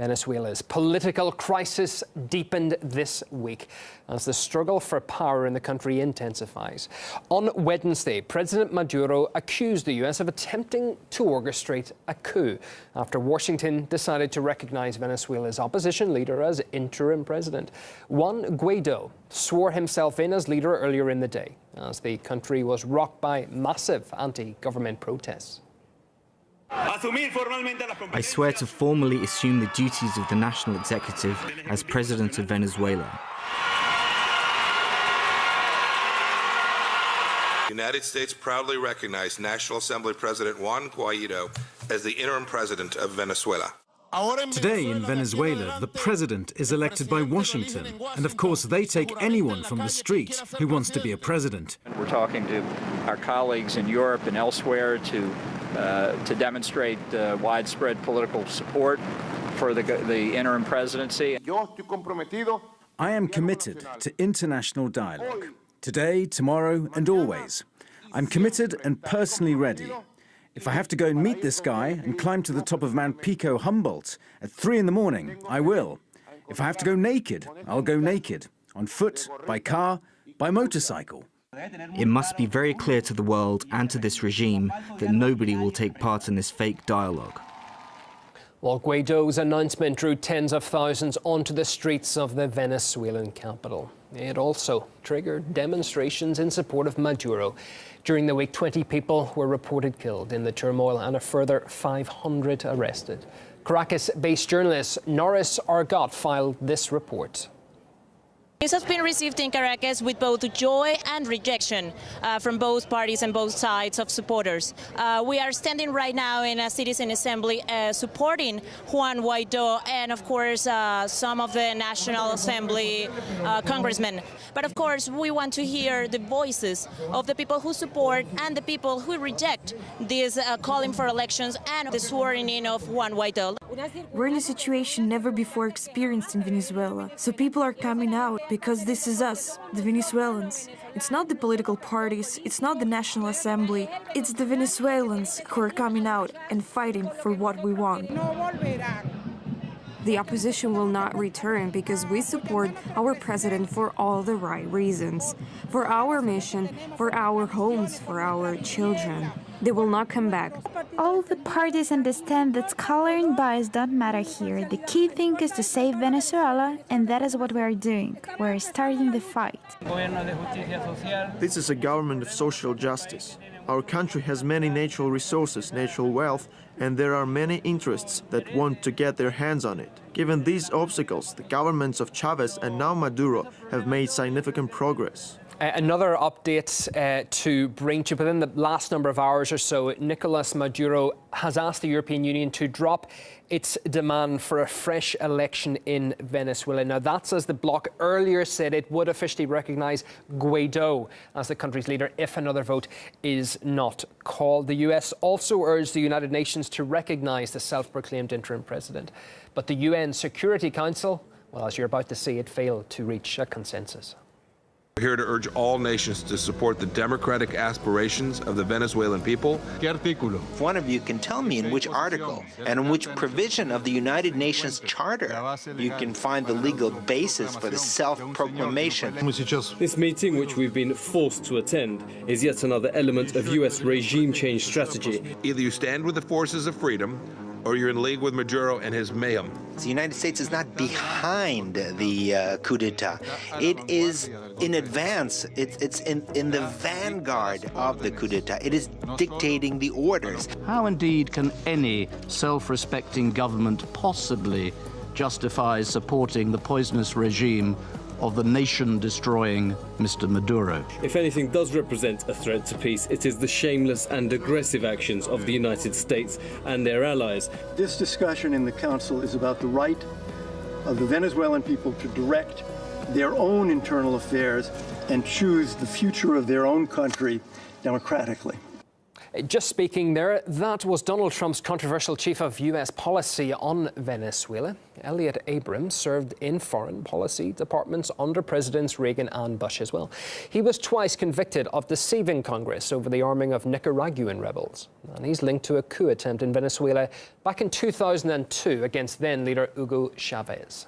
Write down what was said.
Venezuela's political crisis deepened this week as the struggle for power in the country intensifies. On Wednesday, President Maduro accused the U.S. of attempting to orchestrate a coup after Washington decided to recognize Venezuela's opposition leader as interim president. Juan Guaido swore himself in as leader earlier in the day as the country was rocked by massive anti-government protests. I swear to formally assume the duties of the national executive as President of Venezuela. The United States proudly recognized National Assembly President Juan Guaido as the interim president of Venezuela. Today in Venezuela, the president is elected by Washington, and of course they take anyone from the street who wants to be a president. We're talking to our colleagues in Europe and elsewhere to demonstrate widespread political support for the interim presidency. I am committed to international dialogue, today, tomorrow, and always. I'm committed and personally ready. If I have to go and meet this guy and climb to the top of Mount Pico Humboldt at 3 in the morning, I will. If I have to go naked, I'll go naked, on foot, by car, by motorcycle. It must be very clear to the world and to this regime that nobody will take part in this fake dialogue. Well, Guaido's announcement drew tens of thousands onto the streets of the Venezuelan capital. It also triggered demonstrations in support of Maduro. During the week, 20 people were reported killed in the turmoil and a further 500 arrested. Caracas-based journalist Norris Argot filed this report. This has been received in Caracas with both joy and rejection from both parties and both sides of supporters. We are standing right now in a citizen assembly supporting Juan Guaido and, of course, some of the National Assembly congressmen. But, of course, we want to hear the voices of the people who support and the people who reject this calling for elections and the swearing in of Juan Guaido. We're in a situation never before experienced in Venezuela, so people are coming out because this is us, the Venezuelans. It's not the political parties, it's not the National Assembly, it's the Venezuelans who are coming out and fighting for what we want. The opposition will not return because we support our president for all the right reasons. For our mission, for our homes, for our children. They will not come back. All the parties understand that color and bias don't matter here. The key thing is to save Venezuela, and that is what we are doing. We're starting the fight. This is a government of social justice. Our country has many natural resources, natural wealth, and there are many interests that want to get their hands on it. Given these obstacles, the governments of Chavez and now Maduro have made significant progress. Another update to bring to you. Within the last number of hours or so, Nicolas Maduro has asked the European Union to drop its demand for a fresh election in Venezuela. Now, that's as the bloc earlier said it would officially recognise Guaido as the country's leader if another vote is not called. The US also urged the United Nations to recognise the self-proclaimed interim president. But the UN Security Council, well, as you're about to see, it failed to reach a consensus. We're here to urge all nations to support the democratic aspirations of the Venezuelan people. If one of you can tell me in which article and in which provision of the United Nations Charter you can find the legal basis for the self-proclamation. This meeting, which we've been forced to attend, is yet another element of US regime change strategy. Either you stand with the forces of freedom, or you're in league with Maduro and his mayhem. The United States is not behind the coup d'etat. It is in advance. It's in the vanguard of the coup d'etat. It is dictating the orders. How indeed can any self-respecting government possibly justify supporting the poisonous regime of the nation-destroying Mr. Maduro? If anything does represent a threat to peace, it is the shameless and aggressive actions of the United States and their allies. This discussion in the Council is about the right of the Venezuelan people to direct their own internal affairs and choose the future of their own country democratically. Just speaking there, that was Donald Trump's controversial chief of U.S. policy on Venezuela. Elliot Abrams served in foreign policy departments under Presidents Reagan and Bush as well. He was twice convicted of deceiving Congress over the arming of Nicaraguan rebels. And he's linked to a coup attempt in Venezuela back in 2002 against then-leader Hugo Chavez.